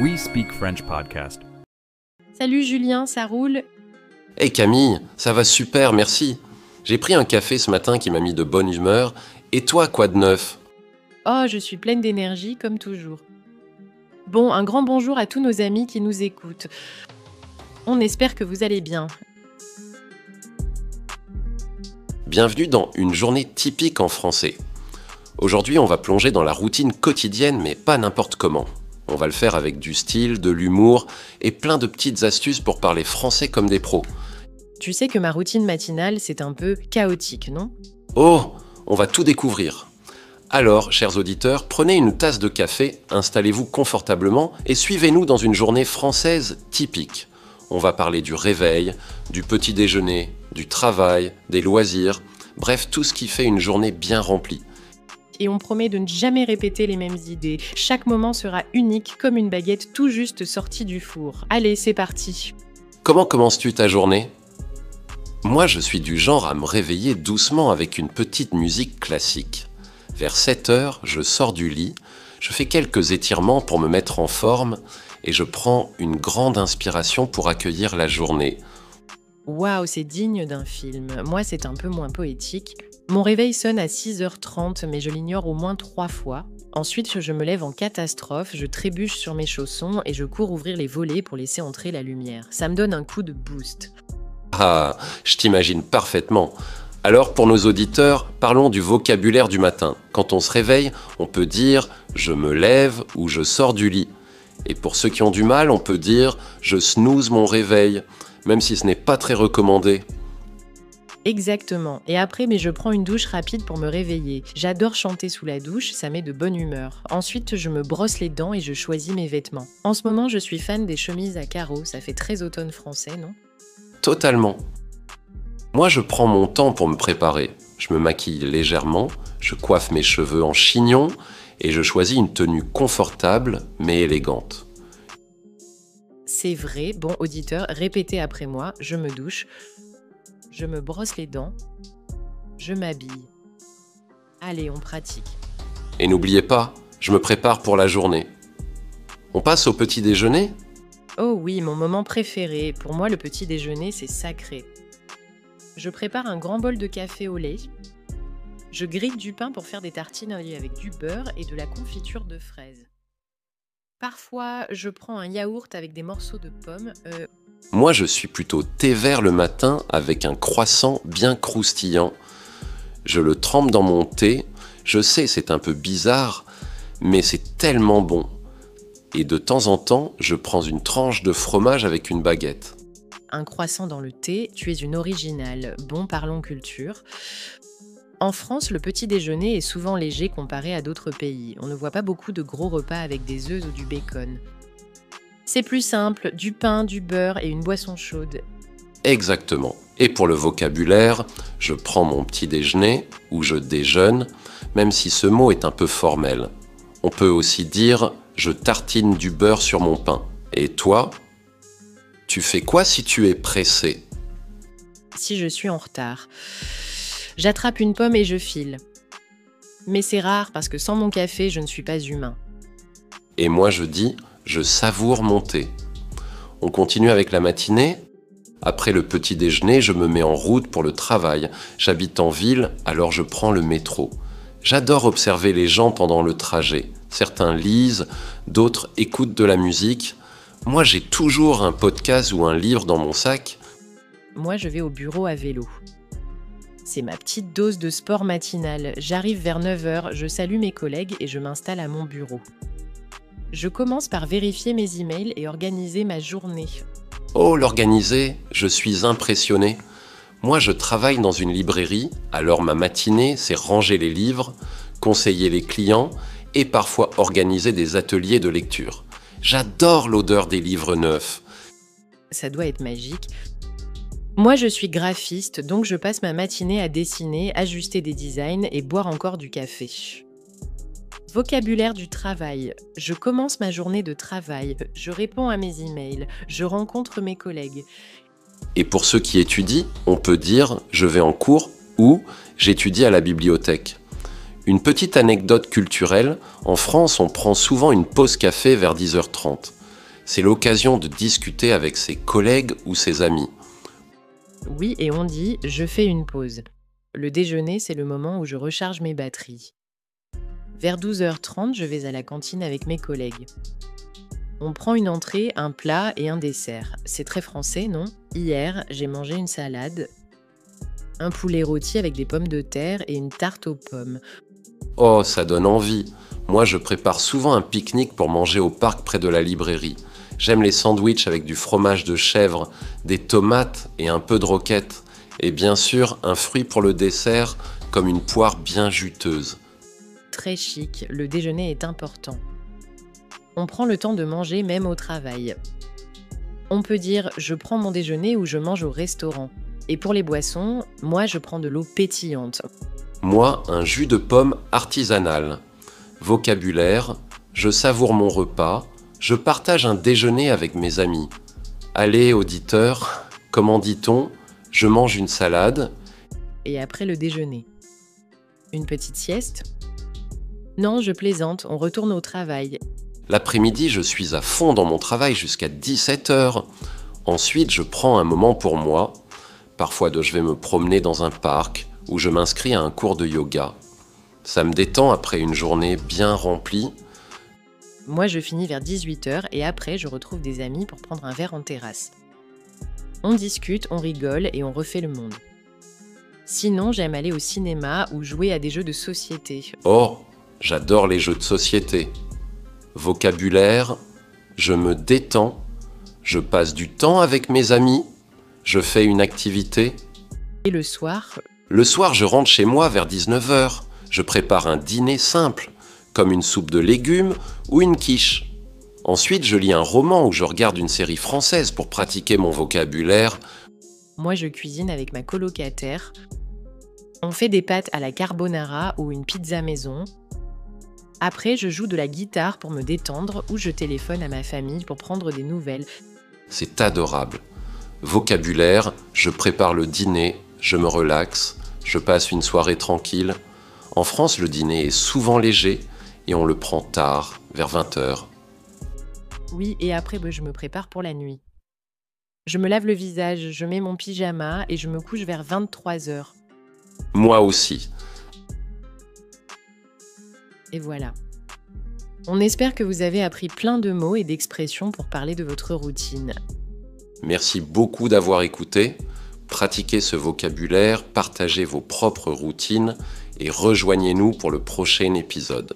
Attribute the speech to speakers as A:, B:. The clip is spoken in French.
A: We Speak French podcast.
B: Salut Julien, ça roule?
C: Hey Camille, ça va super, merci. J'ai pris un café ce matin qui m'a mis de bonne humeur. Et toi, quoi de neuf?
B: Oh, je suis pleine d'énergie comme toujours. Bon, un grand bonjour à tous nos amis qui nous écoutent. On espère que vous allez bien.
C: Bienvenue dans Une journée typique en français. Aujourd'hui, on va plonger dans la routine quotidienne, mais pas n'importe comment. On va le faire avec du style, de l'humour et plein de petites astuces pour parler français comme des pros.
B: Tu sais que ma routine matinale, c'est un peu chaotique, non?
C: Oh, on va tout découvrir. Alors, chers auditeurs, prenez une tasse de café, installez-vous confortablement et suivez-nous dans une journée française typique. On va parler du réveil, du petit déjeuner, du travail, des loisirs, bref, tout ce qui fait une journée bien remplie.
B: Et on promet de ne jamais répéter les mêmes idées. Chaque moment sera unique comme une baguette tout juste sortie du four. Allez, c'est parti.
C: Comment commences-tu ta journée? Moi, je suis du genre à me réveiller doucement avec une petite musique classique. Vers 7h, je sors du lit, je fais quelques étirements pour me mettre en forme et je prends une grande inspiration pour accueillir la journée.
B: Waouh, c'est digne d'un film. Moi, c'est un peu moins poétique. Mon réveil sonne à 6h30, mais je l'ignore au moins 3 fois. Ensuite, je me lève en catastrophe, je trébuche sur mes chaussons et je cours ouvrir les volets pour laisser entrer la lumière. Ça me donne un coup de boost.
C: Ah, je t'imagine parfaitement. Alors, pour nos auditeurs, parlons du vocabulaire du matin. Quand on se réveille, on peut dire « je me lève » ou « je sors du lit ». Et pour ceux qui ont du mal, on peut dire « je snooze mon réveil », même si ce n'est pas très recommandé.
B: Exactement. Et après, je prends une douche rapide pour me réveiller. J'adore chanter sous la douche, ça met de bonne humeur. Ensuite, je me brosse les dents et je choisis mes vêtements. En ce moment, je suis fan des chemises à carreaux, ça fait très automne français, non?
C: Totalement. Moi, je prends mon temps pour me préparer. Je me maquille légèrement, je coiffe mes cheveux en chignon et je choisis une tenue confortable mais élégante.
B: C'est vrai, bon auditeur, répétez après moi, je me douche, je me brosse les dents, je m'habille. Allez, on pratique.
C: Et n'oubliez pas, je me prépare pour la journée. On passe au petit déjeuner?
B: Oh oui, mon moment préféré. Pour moi, le petit déjeuner, c'est sacré. Je prépare un grand bol de café au lait. Je grille du pain pour faire des tartines avec du beurre et de la confiture de fraises. Parfois, je prends un yaourt avec des morceaux de pommes.
C: Moi, je suis plutôt thé vert le matin avec un croissant bien croustillant. Je le trempe dans mon thé. Je sais, c'est un peu bizarre, mais c'est tellement bon. Et de temps en temps, je prends une tranche de fromage avec une baguette.
B: Un croissant dans le thé, tu es une originale. Bon, parlons culture. En France, le petit déjeuner est souvent léger comparé à d'autres pays. On ne voit pas beaucoup de gros repas avec des œufs ou du bacon. C'est plus simple, du pain, du beurre et une boisson chaude.
C: Exactement. Et pour le vocabulaire, je prends mon petit déjeuner ou je déjeune, même si ce mot est un peu formel. On peut aussi dire « je tartine du beurre sur mon pain ». Et toi, tu fais quoi si tu es pressé?
B: Si je suis en retard, j'attrape une pomme et je file. Mais c'est rare parce que sans mon café, je ne suis pas humain.
C: Et moi je dis « je savoure mon thé ». On continue avec la matinée. Après le petit déjeuner, je me mets en route pour le travail. J'habite en ville, alors je prends le métro. J'adore observer les gens pendant le trajet. Certains lisent, d'autres écoutent de la musique. Moi, j'ai toujours un podcast ou un livre dans mon sac.
B: Moi, je vais au bureau à vélo. C'est ma petite dose de sport matinal. J'arrive vers 9h, je salue mes collègues et je m'installe à mon bureau. Je commence par vérifier mes emails et organiser ma journée.
C: Oh, l'organiser, je suis impressionné. Moi, je travaille dans une librairie, alors ma matinée, c'est ranger les livres, conseiller les clients et parfois organiser des ateliers de lecture. J'adore l'odeur des livres neufs.
B: Ça doit être magique. Moi, je suis graphiste, donc je passe ma matinée à dessiner, ajuster des designs et boire encore du café. Vocabulaire du travail. Je commence ma journée de travail, je réponds à mes emails, je rencontre mes collègues.
C: Et pour ceux qui étudient, on peut dire « je vais en cours » ou « j'étudie à la bibliothèque ». Une petite anecdote culturelle, en France, on prend souvent une pause café vers 10h30. C'est l'occasion de discuter avec ses collègues ou ses amis.
B: Oui, et on dit « je fais une pause ». Le déjeuner, c'est le moment où je recharge mes batteries. Vers 12h30, je vais à la cantine avec mes collègues. On prend une entrée, un plat et un dessert. C'est très français, non? Hier, j'ai mangé une salade, un poulet rôti avec des pommes de terre et une tarte aux pommes.
C: Oh, ça donne envie. Moi, je prépare souvent un pique-nique pour manger au parc près de la librairie. J'aime les sandwichs avec du fromage de chèvre, des tomates et un peu de roquette. Et bien sûr, un fruit pour le dessert, comme une poire bien juteuse.
B: Très chic, le déjeuner est important. On prend le temps de manger même au travail. On peut dire « je prends mon déjeuner » ou « je mange au restaurant ». Et pour les boissons, moi je prends de l'eau pétillante.
C: Moi, un jus de pomme artisanal. Vocabulaire, je savoure mon repas, je partage un déjeuner avec mes amis. Allez, auditeurs, comment dit-on ? Je mange une salade.
B: Et après le déjeuner. Une petite sieste ? Non, je plaisante, on retourne au travail.
C: L'après-midi, je suis à fond dans mon travail jusqu'à 17h. Ensuite, je prends un moment pour moi. Parfois, je vais me promener dans un parc ou je m'inscris à un cours de yoga. Ça me détend après une journée bien remplie.
B: Moi, je finis vers 18h et après, je retrouve des amis pour prendre un verre en terrasse. On discute, on rigole et on refait le monde. Sinon, j'aime aller au cinéma ou jouer à des jeux de société.
C: Oh, j'adore les jeux de société. Vocabulaire, je me détends, je passe du temps avec mes amis, je fais une activité.
B: Et le soir,
C: je rentre chez moi vers 19h. Je prépare un dîner simple, comme une soupe de légumes ou une quiche. Ensuite, je lis un roman ou je regarde une série française pour pratiquer mon vocabulaire.
B: moi, je cuisine avec ma colocataire. On fait des pâtes à la carbonara ou une pizza maison. Après, je joue de la guitare pour me détendre ou je téléphone à ma famille pour prendre des nouvelles.
C: C'est adorable. Vocabulaire, je prépare le dîner, je me relaxe, je passe une soirée tranquille. En France, le dîner est souvent léger et on le prend tard, vers 20h.
B: Oui, et après, je me prépare pour la nuit. Je me lave le visage, je mets mon pyjama et je me couche vers 23h.
C: Moi aussi.
B: Et voilà. On espère que vous avez appris plein de mots et d'expressions pour parler de votre routine.
C: Merci beaucoup d'avoir écouté. Pratiquez ce vocabulaire, partagez vos propres routines et rejoignez-nous pour le prochain épisode.